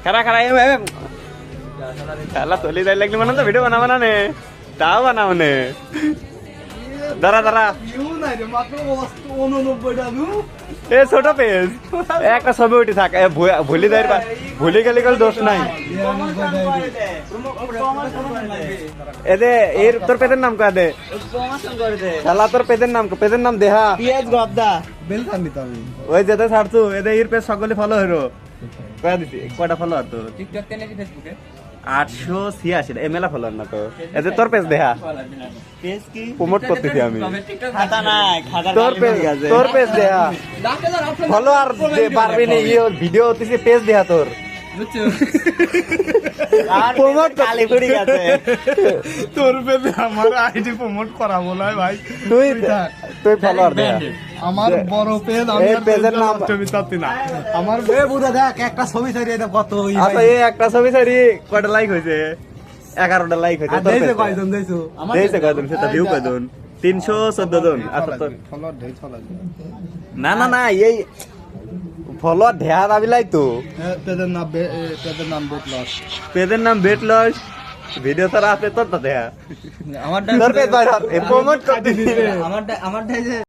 খারা খারা শালা তলি যাই লাগলি মানে তো ভিডিও বানাবো না নে তাও বানাবো নে দাঁড়া দাঁড়া এ ছোট পেজ একটা ছবি উঠে থাক ভুলি দেয় ভুলি গেলে গেলে দোষ নাই এদে এর তোর পেজের নাম কয়া দে শালা তোর পেজের নাম দেহা ওই যেতে ছাড়ছু এদে এর পেজ সকলে ফলো হইরো কয়া দিছি কয়টা ফলো আর তোর টিকটক তে নাকি ফেসবুকে 886 এমএলা ফলো না তো এদে তোর পেজ দেহা পেজ কি প্রমোট করতেছি আমি খাতা নাই খাতা তোর পেজ দেহা ফলো আর পারবি না এই ভিডিও হতেছে পেজ দেহা তোর বুঝছো প্রমোট কালি পড়ে গেছে তোর পেজে আমার আইডি প্রমোট করা বলাই ভাই তুই ফলোয়ার দেহা আমার বড় পেজ আমি এই পেজের নাম ছবি চাচ্ছি না আমার বুদা দেখ একটা ছবি ছাড়িয়ে এটা কত আচ্ছা এই একটা ছবি ছাড়ি কয়টা লাইক হয়েছে 11টা লাইক হয়েছে তোর পেজে কয়জন দেইছো দেইছে কয়জন সেটা ভিউ কয়জন 314 জন আচ্ছা তো ফলোয়ার ঢেই চলা না না না এই ফলোয়ার ঢেয়া দাবিলাই তো পেজের নাম বেটলস পেজের নাম বেট লস ভিডিও তারা আছে তোর তো দেয়া আমারটা তোর পেজ বাইরে প্রমোট করতেছি আমারটা যে